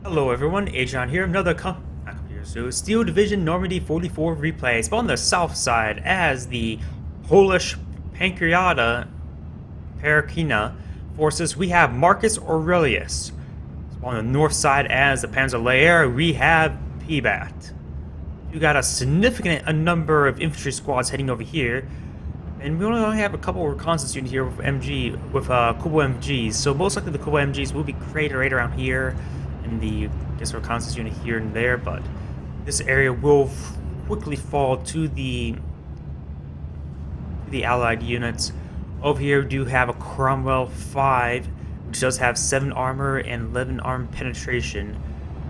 Hello everyone, Agion here, another Steel Division Normandy 44 replay. It's on the south side as the Polish Pancerna forces. We have Marcus Aurelius. On the north side as the Panzer Lehr, we have Pbatt. You got a significant number of infantry squads heading over here. And we only have a couple of reconnaissance units here with Kubo MGs. So most likely the Kubo MGs will be created right around here. In the reconnaissance unit here and there, but this area will quickly fall to the allied units. Over here we do have a Cromwell 5, which does have 7 armor and 11 arm penetration.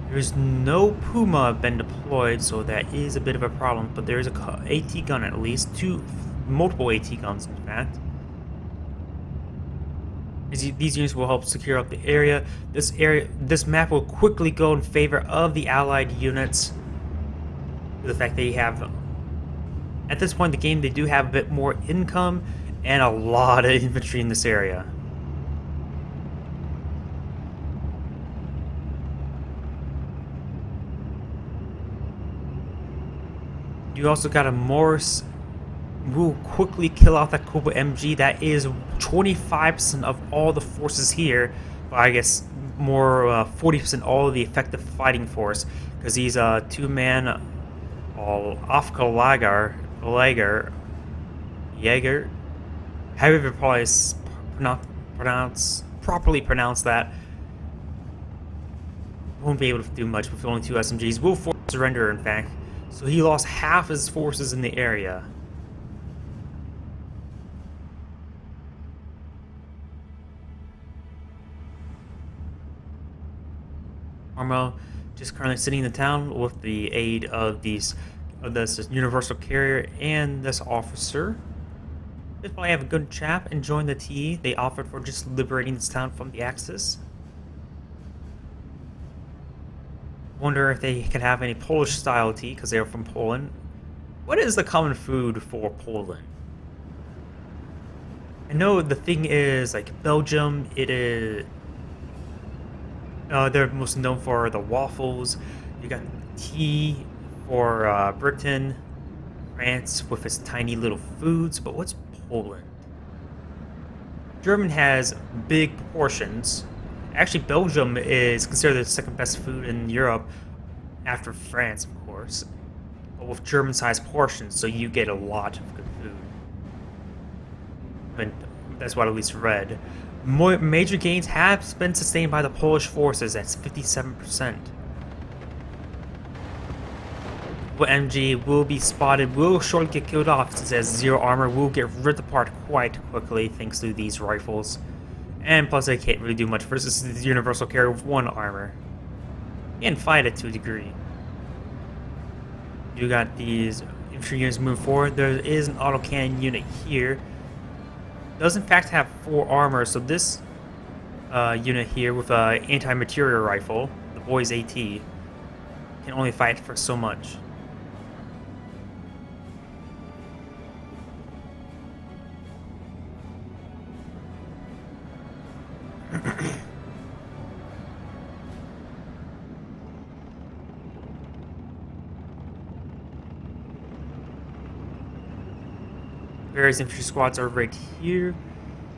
There's no Puma been deployed, so that is a bit of a problem, but there is a AT gun at least, multiple AT guns in fact. These units will help secure up the area. This map will quickly go in favor of the allied units. The fact they have, at this point in the game, they do have a bit more income and a lot of infantry in this area. You also got a Morris. Will quickly kill off that Kubo MG. That is 25% of all the forces here, but I guess more 40% all of the effective fighting force, because these two-man Lager, Jaeger, however properly pronounce that, won't be able to do much with only 2 SMGs. Will force surrender, in fact, so he lost half his forces in the area. Armo just currently sitting in the town with the aid of this universal carrier and this officer. This probably have a good chap enjoying the tea they offered for just liberating this town from the Axis. Wonder if they could have any Polish style tea because they are from Poland. What is the common food for Poland? I know the thing is, like Belgium, it is. They're most known for the waffles. You got tea for Britain, France with its tiny little foods. But what's Poland? German has big portions. Actually, Belgium is considered the second best food in Europe after France, of course. But with German-sized portions, so you get a lot of good food. I mean, that's what I at least read. Major gains have been sustained by the Polish forces. That's 57%. MG will be spotted, will shortly get killed off since it has 0 armor, will get ripped apart quite quickly thanks to these rifles. And plus they can't really do much versus the universal carrier with 1 armor. And fight it to a degree. You got these infantry units moving forward. There is an autocannon unit here. Does in fact have 4 armor, so this unit here with an anti-material rifle, the boys AT, can only fight for so much. Various infantry squads are right here.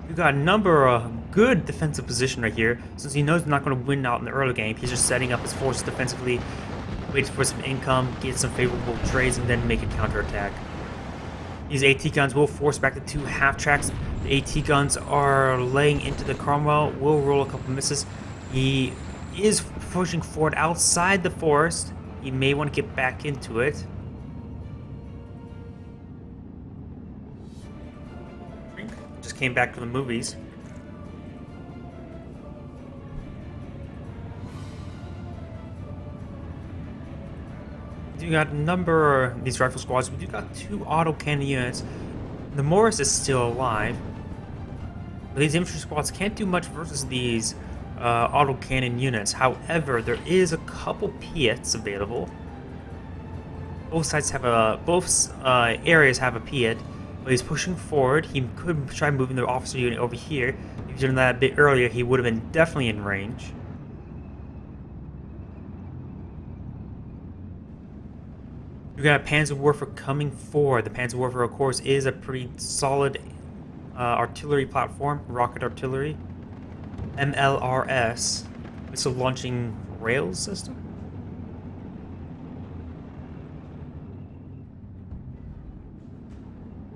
You got a number of good defensive position right here. Since he knows he's not going to win out in the early game, he's just setting up his forces defensively, waiting for some income, get some favorable trades, and then make a counterattack. These AT guns will force back the 2 half-tracks. The AT guns are laying into the Cromwell, will roll a couple misses. He is pushing forward outside the forest. He may want to get back into it. Came back to the movies. You got a number of these rifle squads. We do got 2 autocannon units. The Morris is still alive, but these infantry squads can't do much versus these autocannon units. However, there is a couple Pbatts available. Both areas have a Pbatt. But he's pushing forward. He could try moving the officer unit over here. If he'd done that a bit earlier, he would have been definitely in range. We got a Panzer Warfare coming forward. The Panzer Warfare, of course, is a pretty solid artillery platform, rocket artillery. MLRS, missile launching rails system.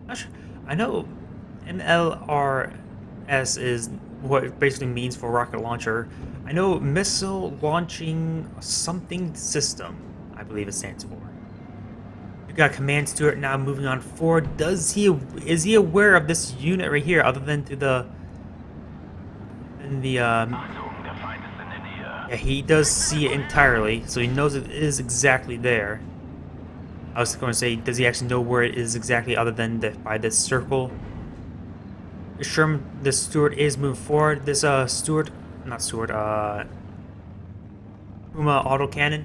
Not sure. I know MLRS is what it basically means for rocket launcher. I know missile launching something system, I believe it stands for. We got Command Steward now moving on forward. Is he aware of this unit right here, other than through yeah, he does see it entirely, so he knows it is exactly there. I was going to say, does he actually know where it is exactly, other than by this circle? This Steward is moving forward. This Puma autocannon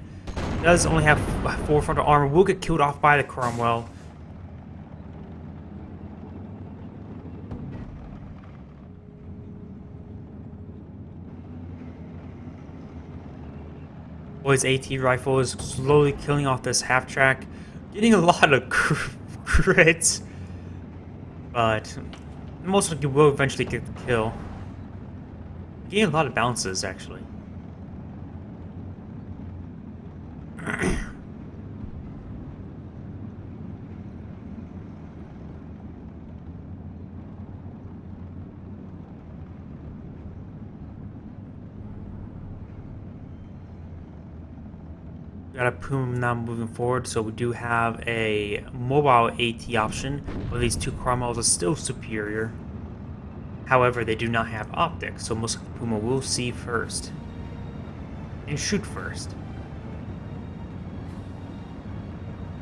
does only have 4 frontal armor. Will get killed off by the Cromwell. Boy's AT rifle is slowly killing off this half track, getting a lot of crits, but most likely will eventually get the kill. Getting a lot of bounces, actually. Got a Puma now moving forward, so we do have a mobile AT option, but these two Cromwells are still superior. However, they do not have optics, so most Puma will see first and shoot first.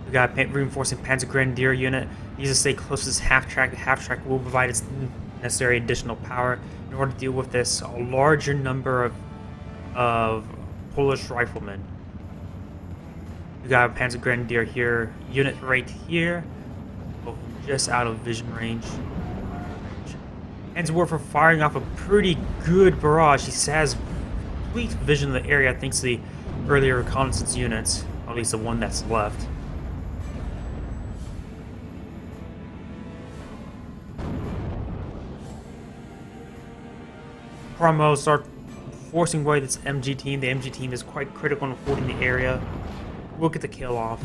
We got reinforcing Panzer Grenadier unit. Needs to stay close to this half track. The half track will provide its necessary additional power in order to deal with this larger number of Polish riflemen. We got a Panzer Grenadier here, unit right here, just out of vision range. Panzer Warfare firing off a pretty good barrage. He has complete vision of the area thanks to the earlier reconnaissance units, or at least the one that's left. Cromwell start forcing away this MG team. The MG team is quite critical in holding the area. We'll get the kill off.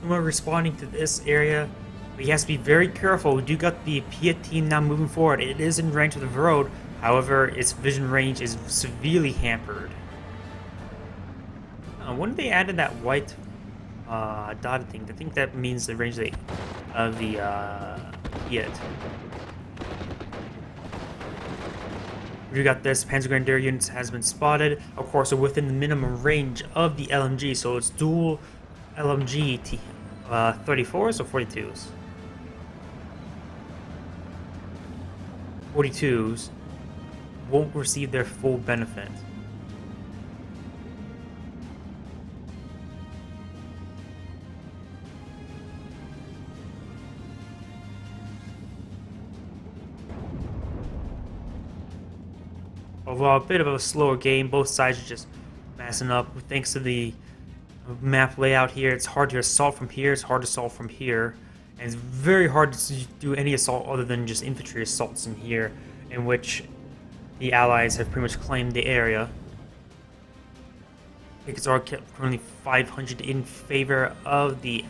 We're responding to this area, but he has to be very careful. We do got the Pbatt team now moving forward. It is in range of the road, however, its vision range is severely hampered. When did they added that white dotted thing? I think that means the range of the Pbatt. We got this Panzer Grenadier unit has been spotted. Of course, so within the minimum range of the LMG, so it's dual LMG 34s or 42s? 42s won't receive their full benefit. Overall, a bit of a slower game. Both sides are just massing up. Thanks to the map layout here, it's hard to assault from here. It's hard to assault from here. And it's very hard to do any assault other than just infantry assaults in here, in which the Allies have pretty much claimed the area. Tickets are currently 500 in favor of the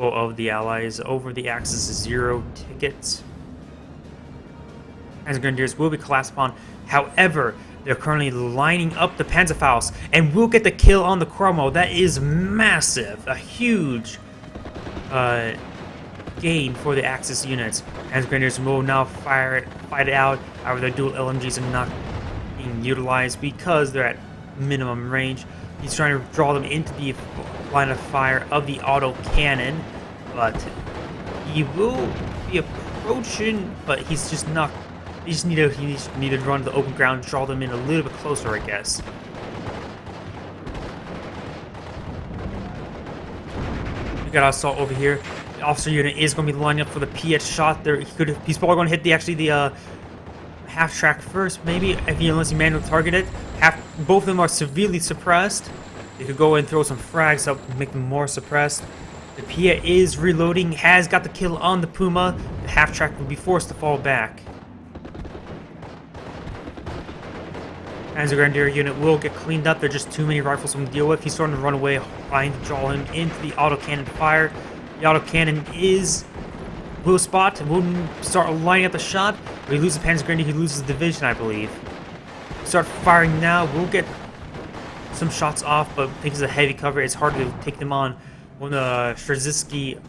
Allies. Over the Axis is 0 tickets. Panzer Grenadiers will be collapsed upon. However, they're currently lining up the Panzerfaust and will get the kill on the Cromwell. That is massive. A huge gain for the Axis units. Panzer Grenadiers will now fight it out. However, their dual LMGs are not being utilized because they're at minimum range. He's trying to draw them into the line of fire of the auto cannon, but he will be approaching, but he's just not. He just need to run to the open ground, draw them in a little bit closer, I guess. We got assault over here. The officer unit is going to be lining up for the Pbatt shot. He's probably going to hit the half track first, maybe, unless you manually target it. Both of them are severely suppressed. You could go and throw some frags up and make them more suppressed. The Pia is reloading, has got the kill on the Puma. The half track will be forced to fall back. Panzer Grenadier unit will get cleaned up. There are just too many rifles for him to deal with. He's starting to run away, trying to draw him into the autocannon fire. The autocannon will spot, will start lining up the shot. But he loses the Panzer Grenadier, he loses the division, I believe. Start firing now. We'll get some shots off, but because of the heavy cover, it's hard to take them on when Strzelecki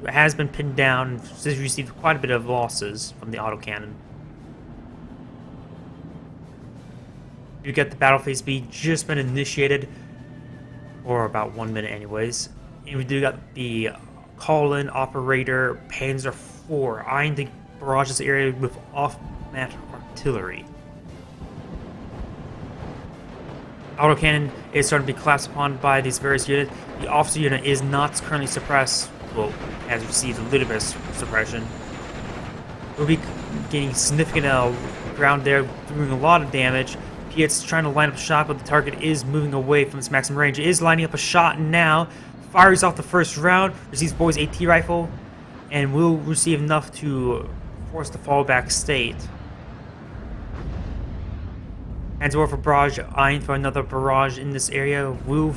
has been pinned down. Has received quite a bit of losses from the autocannon. You get the battle phase B just been initiated, or about 1 minute anyways. And we do got the call-in operator Panzer IV eyeing the barrages area with off-mat artillery. Autocannon is starting to be collapsed upon by these various units. The officer unit is not currently suppressed. Well, has received a little bit of suppression. We'll be getting significant ground there, doing a lot of damage. Piet's trying to line up a shot, but the target is moving away from its maximum range. It is lining up a shot now. Fires off the first round, receives Boy's AT rifle, and will receive enough to force the fallback state. Panzer for barrage, eyeing for another barrage in this area. Will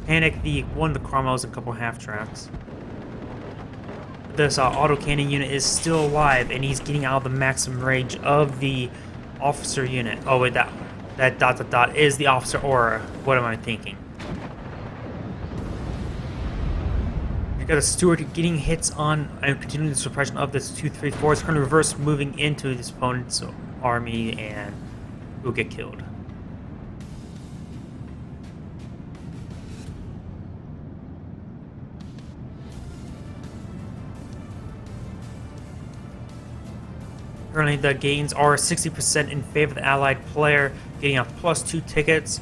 panic one of the Cromwells and a couple half tracks. This autocannon unit is still alive, and he's getting out of the maximum range of the officer unit. Oh wait, that ... is the officer, or what am I thinking? You got a Stuart getting hits on and continuing the suppression of this 234. It's going to reverse, moving into his opponent's army, and will get killed. Currently, the gains are 60% in favor of the allied player, getting a +2 tickets.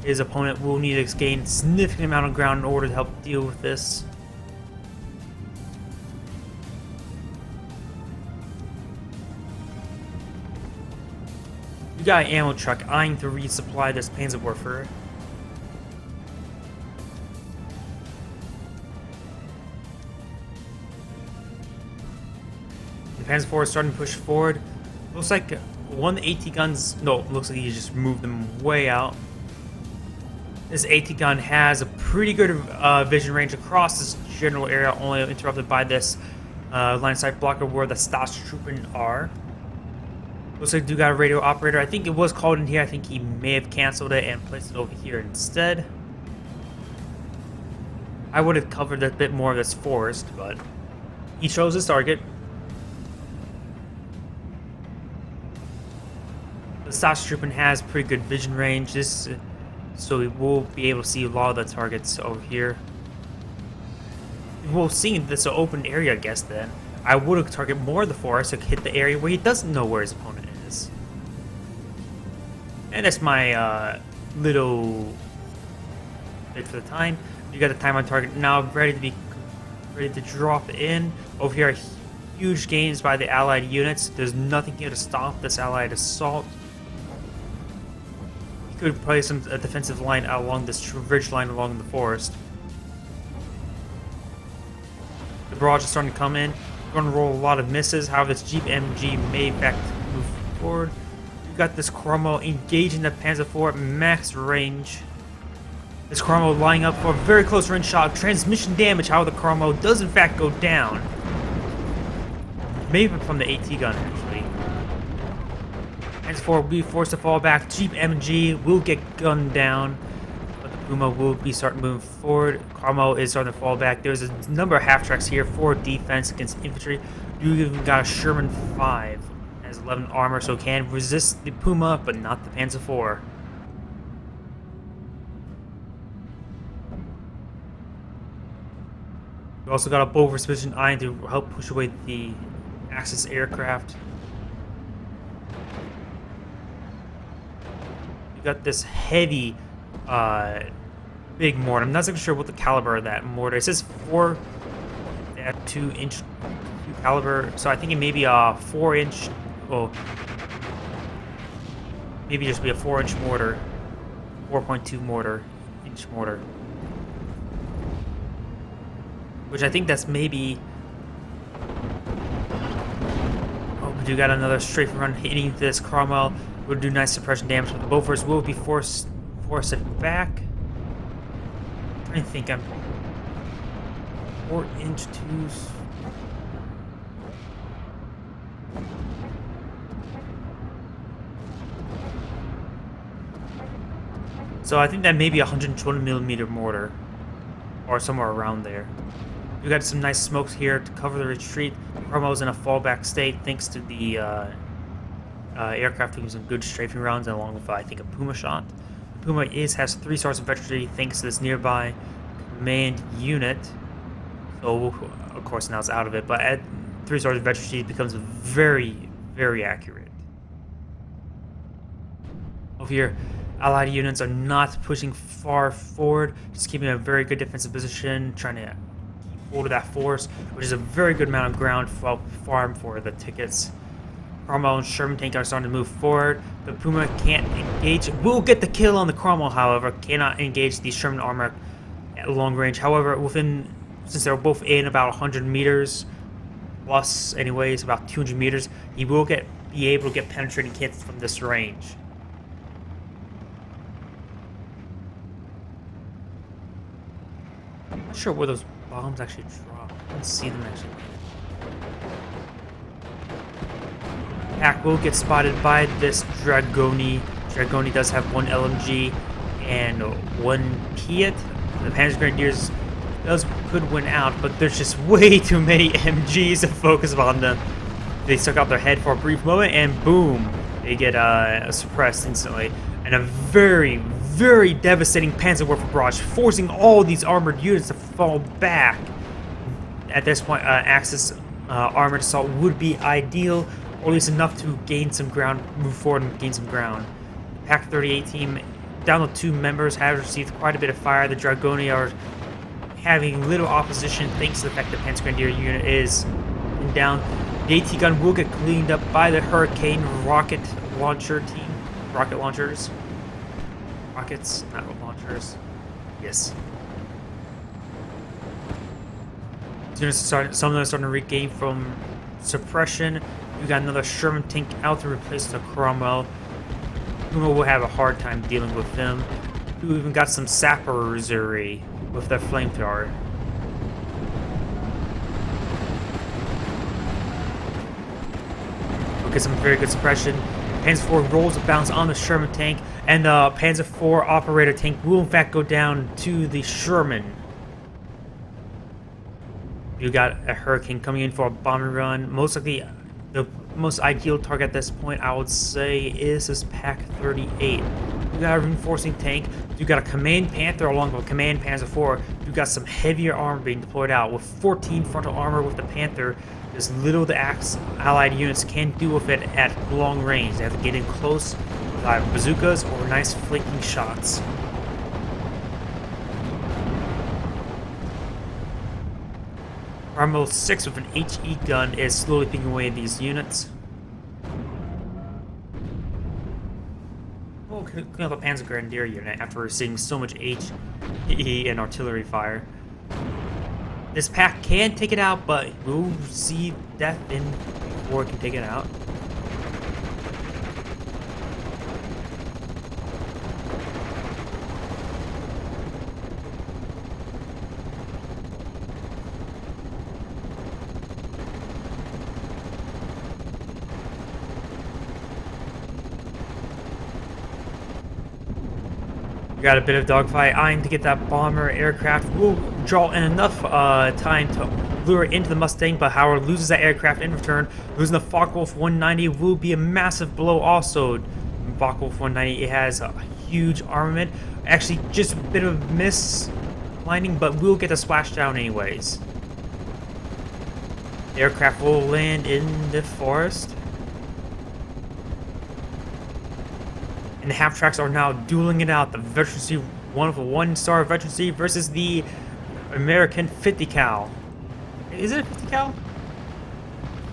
His opponent will need to gain a significant amount of ground in order to help deal with this. You got an ammo truck eyeing to resupply this Panzer Warfare. The Panzer IV is starting to push forward. Looks like one AT guns. No, looks like he just moved them way out. This AT gun has a pretty good vision range across this general area, only interrupted by this line of sight blocker where the Staatstruppen are. Looks like do got a radio operator. I think it was called in here. I think he may have canceled it and placed it over here instead. I would have covered a bit more of this forest, but he chose his target. The Staatstruppen has pretty good vision range, so we will be able to see a lot of the targets over here. Well, seeing this open area, I guess then I would have targeted more of the forest to hit the area where he doesn't know where his opponent is. And that's my little bit for the time. You got the time on target now, ready to drop in. Over here are huge gains by the allied units. There's nothing here to stop this allied assault. He could place a defensive line out along this ridge line along the forest. The barrage is starting to come in. We're going to roll a lot of misses. However, this Jeep MG may in fact move forward. We've got this Cromwell engaging the Panzer IV at max range. This Cromwell lining up for a very close range shot. Transmission damage, however, the Cromwell does in fact go down. Maybe from the AT gun, actually. Panzer IV will be forced to fall back. Jeep MG will get gunned down. Puma will be starting moving forward. Cromwell is starting to fall back. There's a number of half tracks here for defense against infantry. You even got a Sherman 5 has 11 armor, so can resist the Puma, but not the Panzer IV. We also got a Bulwark position eyeing to help push away the Axis aircraft. You got this heavy big mortar. I'm not exactly sure what the caliber of that mortar. It says 4 at 2-inch caliber, so I think it may be a 4-inch. Well, maybe just be a 4-inch mortar, 4.2 inch mortar. Which I think that's maybe... Oh, we do got another strafe run hitting this. Cromwell will do nice suppression damage, but the Beauforts will be forced it back. I'm trying to think, I'm 4-inch twos. So I think that may be a 120mm mortar, or somewhere around there. We got some nice smokes here to cover the retreat. Cromwell's in a fallback state thanks to the aircraft doing some good strafing rounds, along with I think a Puma shot. The Puma has 3 stars of infantry thanks to this nearby command unit. So of course now it's out of it, but at 3 stars of infantry it becomes very, very accurate. Over here, Allied units are not pushing far forward, just keeping a very good defensive position, trying to keep hold of that force, which is a very good amount of ground farm for the tickets. Cromwell and Sherman tank are starting to move forward. The Puma can't engage. Will get the kill on the Cromwell, however, cannot engage the Sherman armor at long range. However, since they're both in about 100 meters, plus anyways, about 200 meters, he will be able to get penetrating hits from this range. I'm not sure where those bombs actually drop. I didn't see them actually. Pack will get spotted by this Dragoni. Dragoni does have 1 LMG and 1 Pbatt. The Panzer Grenadiers could win out, but there's just way too many MGs to focus on them. They stuck out their head for a brief moment, and boom, they get suppressed instantly. And a very, very devastating Panzer Warfare barrage, forcing all these armored units to fall back. At this point, Axis armored assault would be ideal, or at least enough to gain some ground, move forward and gain some ground. Pack 38 team, down to 2 members, have received quite a bit of fire. The Dragoni are having little opposition thanks to the fact that the Panzer Grenadier unit is down. The AT gun will get cleaned up by the Hurricane rocket launcher team. Rocket launchers. Rockets, not launchers. Yes. Some of them are starting to regain from suppression. You got another Sherman tank out to replace the Cromwell. Puma will have a hard time dealing with them. You even got some sappersry with their flamethrower. We'll get some very good suppression. Panzer IV rolls a bounce on the Sherman tank, and the Panzer IV operator tank will in fact go down to the Sherman. You got a Hurricane coming in for a bombing run. Most likely, the most ideal target at this point, I would say, is this Pack 38. You got a reinforcing tank. You got a Command Panther along with a Command Panzer IV. You got some heavier armor being deployed out. With 14 frontal armor with the Panther, there's little the Allied units can do with it at long range. They have to get in close with either bazookas or nice flanking shots. Armor 6 with an HE gun is slowly picking away at these units. We'll clean up a Panzer Grenadier unit after receiving so much HE and artillery fire. This pack can take it out, but we'll see death in before it can take it out. Got a bit of dogfight, eyeing to get that bomber aircraft. Will draw in enough time to lure it into the Mustang, but Howard loses that aircraft in return. Losing the Focke-Wulf 190 will be a massive blow also. Focke-Wulf 190, it has a huge armament. Actually, just a bit of mislining, but we'll get the splashdown anyways. The aircraft will land in the forest. And the half tracks are now dueling it out. The veterancy, one-star veterancy versus the American 50 cal. Is it a 50 cal?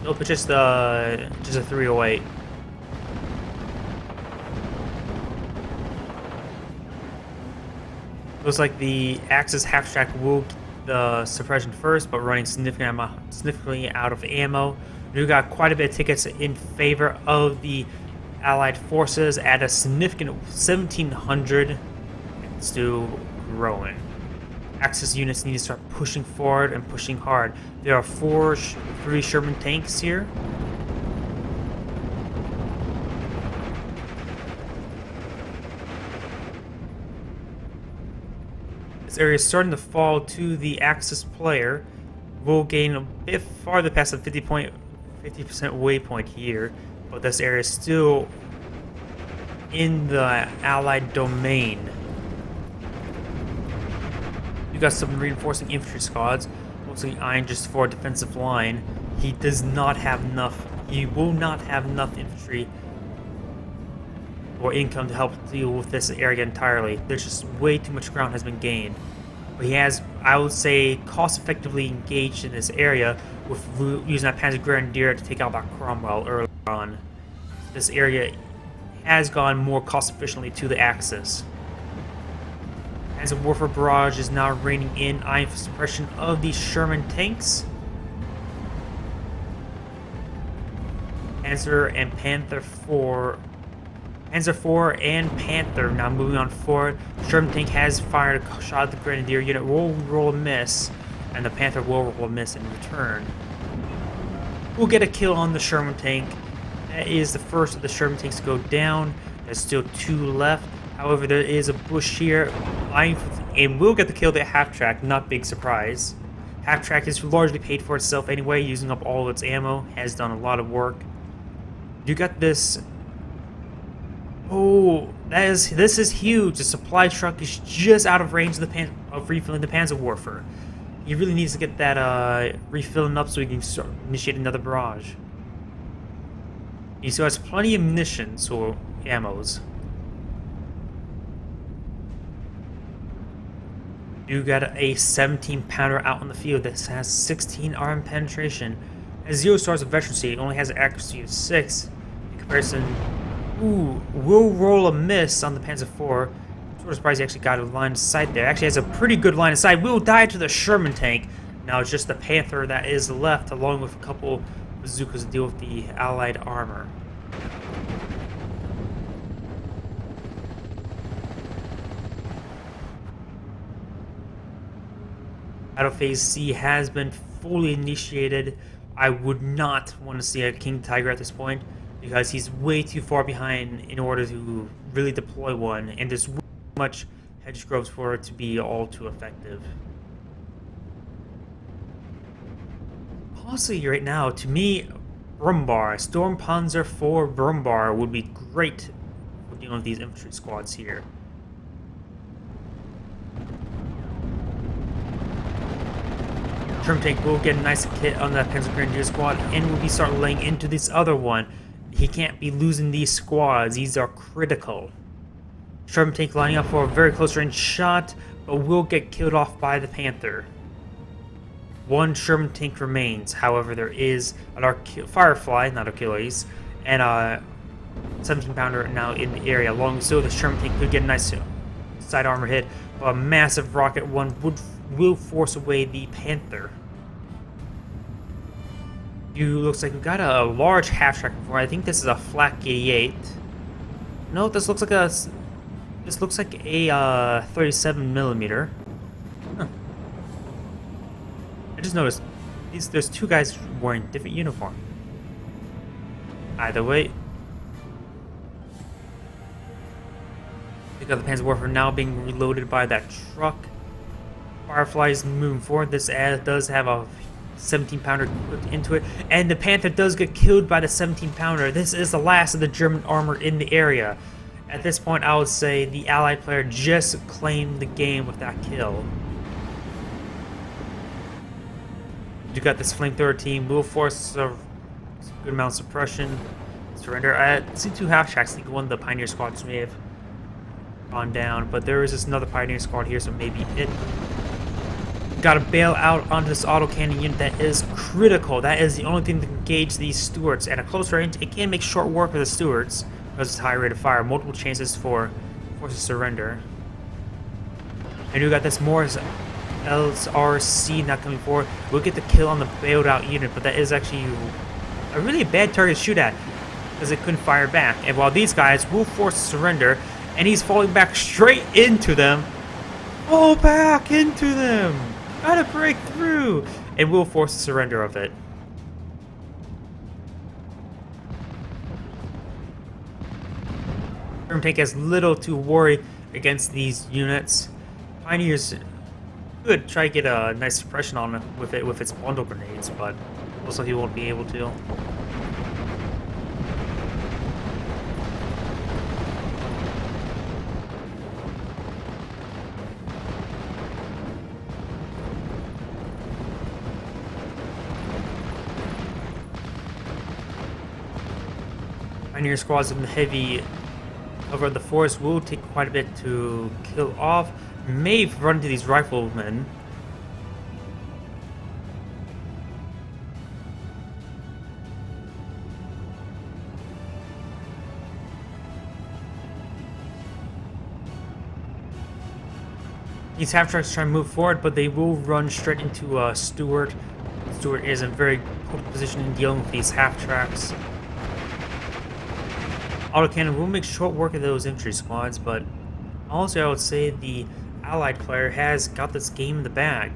Nope, it's just a 308. Looks like the Axis half-track will get the suppression first, but running significantly out of ammo. We got quite a bit of tickets in favor of the Allied forces at a significant 1,700. It's still growing. Axis units need to start pushing forward and pushing hard. There are 3 Sherman tanks here. This area is starting to fall to the Axis player. We'll gain a bit farther past the 50% waypoint here, but this area is still in the Allied domain. You got some reinforcing infantry squads, mostly eyeing just for a defensive line. He does not have enough. He will not have enough infantry or income to help deal with this area entirely. There's just way too much ground has been gained. But he has, I would say, cost-effectively engaged in this area with using that Panzer Grenadier to take out that Cromwell early on. This area has gone more cost-efficiently to the Axis. As a Warfare Barrage is now raining in, eyeing for suppression of these Sherman tanks. Panzer and Panzer IV and Panther now moving on forward. Sherman tank has fired a shot at the Grenadier unit. Will roll a miss, and the Panther will roll a miss in return. We'll get a kill on the Sherman tank. That is the first of the Sherman tanks to go down. There's still 2 left. However, there is a bush here, and we'll get the kill at half-track. Not big surprise. Half-track is largely paid for itself anyway, using up all of its ammo. Has done a lot of work. You got this. Oh, this is huge. The supply truck is just out of range of refilling the Panzerwerfer. He really needs to get that refilling up so he can start initiate another barrage. He still has plenty of munitions or ammos. You got a 17-pounder out on the field that has 16 arm penetration. Has 0 stars of veterancy. It only has an accuracy of 6. In comparison, will roll a miss on the Panzer IV. I'm sort of surprised he actually got a line of sight there. Actually has a pretty good line of sight. Will die to the Sherman tank. Now it's just the Panther that is left, along with a couple bazookas to deal with the Allied armor. Battle Phase C has been fully initiated. I would not want to see a King Tiger at this point, because he's way too far behind in order to really deploy one, and there's way too much hedge groves for it to be all too effective. Honestly, right now, to me, Brumbar, Storm Panzer IV Brumbar would be great for dealing with these infantry squads here. Sherman tank will get a nice hit on that Panzer Grenadier squad, and will be start laying into this other one. He can't be losing these squads. These are critical. Sherman tank lining up for a very close range shot, but will get killed off by the Panther. 1 Sherman tank remains. However, there is an Firefly, not Achilles, and a 17-pounder now in the area. Long so the Sherman tank could get a nice side armor hit, but a massive rocket one will force away the Panther. Looks like we got a large half-track before. I think this is a Flak 88. No, this looks like a 37mm. Huh. I just noticed there's 2 guys wearing different uniform. Either way, we got the Panzerwerfer now being reloaded by that truck. Firefly is moving forward. This does have a 17-pounder equipped into it, and the Panther does get killed by the 17-pounder. This is the last of the German armor in the area. At this point, I would say the Allied player just claimed the game with that kill. You got this flamethrower team will force a good amount of suppression, surrender. I see 2 half-tracks. I think one of the Pioneer squads may have gone down, but there is just another Pioneer squad here, so maybe it. Got to bail out onto this autocannon unit that is critical. That is the only thing that can engage these Stuarts. At a close range, it can make short work of the Stuarts because it's high rate of fire. Multiple chances for forces to surrender. And we got this Morris LRC not coming forward. We'll get the kill on the bailed out unit, but that is actually a really bad target to shoot at because it couldn't fire back. And while these guys will force surrender, and he's falling back straight into them. Fall back into them! Gotta break through! And we'll force the surrender of it. German tank has little to worry against these units. Pioneers could try to get a nice suppression on it with its bundle grenades, but also he won't be able to. Pioneer squads in the heavy cover of the forest will take quite a bit to kill off. May run into these riflemen. These half tracks try to move forward, but they will run straight into Stewart. Stewart is in a very potent position in dealing with these half tracks. Autocannon will make short work of those infantry squads, but also I would say the Allied player has got this game in the bag.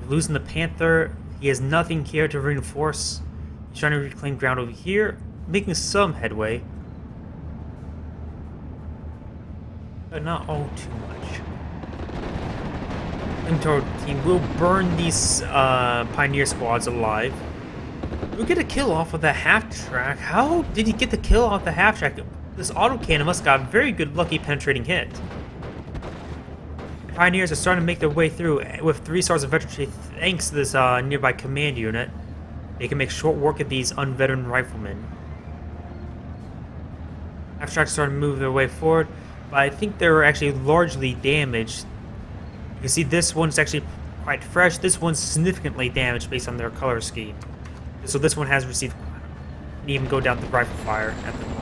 Losing the Panther, he has nothing here to reinforce. He's trying to reclaim ground over here, making some headway. But not all too much. Inventory team will burn these Pioneer squads alive. We'll get a kill off of that half-track. How did he get the kill off the half-track? This autocannon must have got a very good lucky penetrating hit. Pioneers are starting to make their way through with 3 stars of infantry thanks to this nearby command unit. They can make short work of these unveteran riflemen. Half-tracks starting to move their way forward, but I think they're actually largely damaged. You can see this one's actually quite fresh. This one's significantly damaged based on their color scheme. So this one has received, and even go down the rifle fire at the moment.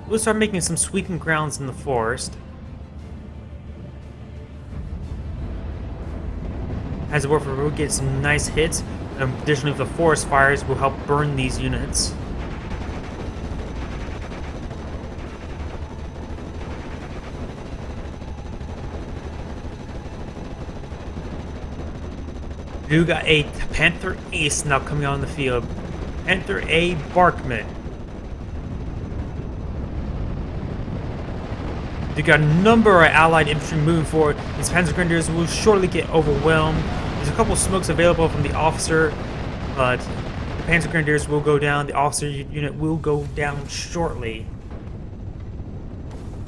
We'll start making some sweeping grounds in the forest. As a warfare, we'll get some nice hits. Additionally, the forest fires will help burn these units. You got a Panther Ace now coming on the field. Panther A. Barkman. You got a number of Allied infantry moving forward. These Panzer Grenadiers will shortly get overwhelmed. There's a couple of smokes available from the officer, but the Panzer Grenadiers will go down. The officer unit will go down shortly.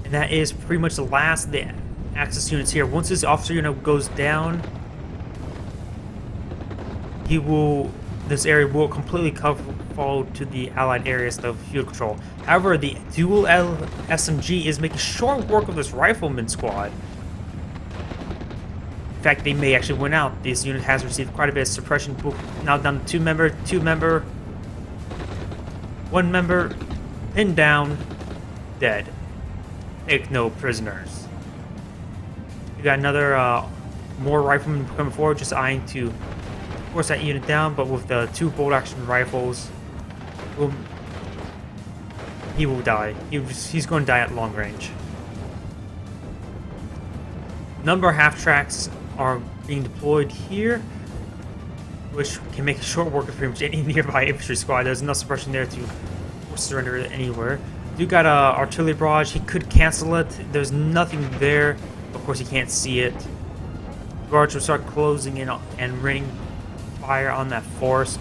And that is pretty much the last of the Axis units here. Once this officer unit goes down, this area will completely fall to the Allied areas of field control. However, the dual SMG is making short work of this rifleman squad. In fact, they may actually win out. This unit has received quite a bit of suppression. Now down to 2 member, 1 member, pinned down, dead. Take no prisoners. You got another more riflemen coming forward, just eyeing to force that unit down, but with the 2 bolt-action rifles, he will die. He's going to die at long range. Number of half-tracks are being deployed here, which can make a short work of pretty much any nearby infantry squad. There's enough suppression there to force surrender anywhere. You got a artillery barrage. He could cancel it. There's nothing there. Of course, he can't see it. Guards will start closing in and raining fire on that forest.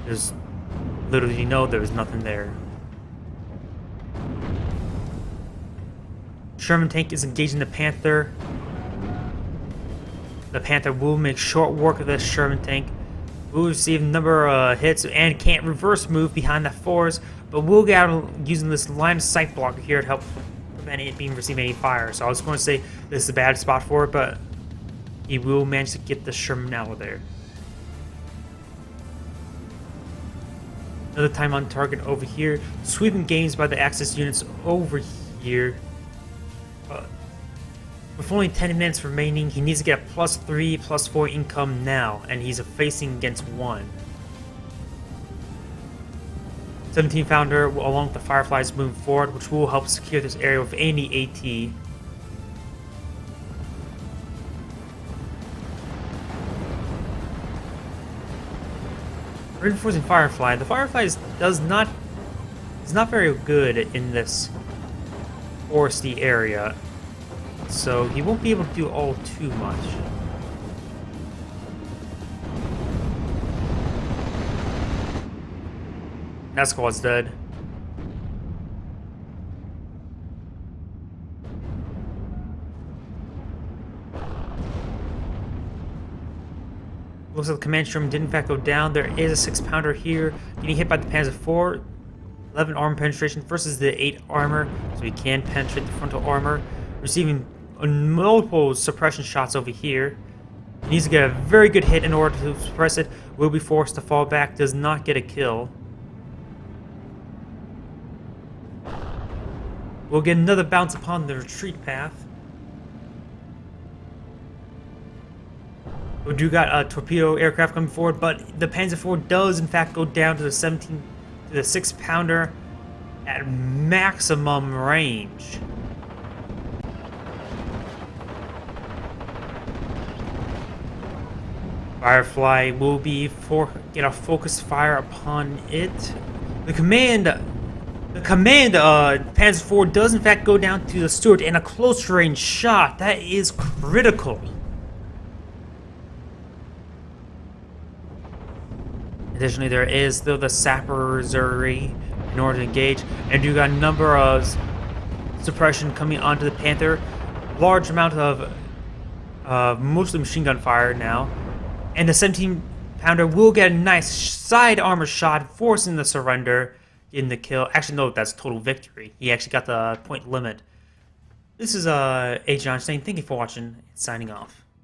There's literally there's nothing there. Sherman tank is engaging the Panther. The Panther will make short work of this Sherman tank. Will receive a number of hits and can't reverse move behind that forest, but will get out using this line of sight blocker here to help prevent it being receiving any fire. So I was going to say this is a bad spot for it, but he will manage to get the Sherman out of there. Another time on target over here. Sweeping games by the Axis units over here. With only 10 minutes remaining, he needs to get a +3, +4 income now, and he's facing against 1. 17 Founder, along with the Fireflies, moving forward, which will help secure this area with any AT. Reinforcing Firefly. The Firefly is not very good in this foresty area, so he won't be able to do all too much. That squad's dead. Looks like the command stream did in fact go down. There is a 6-pounder here, getting hit by the Panzer IV. 11 armor penetration versus the 8 armor, so he can penetrate the frontal armor. Receiving multiple suppression shots over here. He needs to get a very good hit in order to suppress it. Will be forced to fall back. Does not get a kill. We'll get another bounce upon the retreat path. We do got a torpedo aircraft coming forward, but the Panzer IV does in fact go down to the 6-pounder at maximum range. Firefly will get a focused fire upon it. The command Panzer IV does in fact go down to the Stuart, and a close range shot that is critical. Additionally, there is still the sappery in order to engage, and you got a number of suppression coming onto the Panther. Large amount of mostly machine gun fire now, and the 17-pounder will get a nice side armor shot, forcing the surrender in the kill. Actually, no, that's total victory. He actually got the point limit. This is Agion saying thank you for watching and signing off.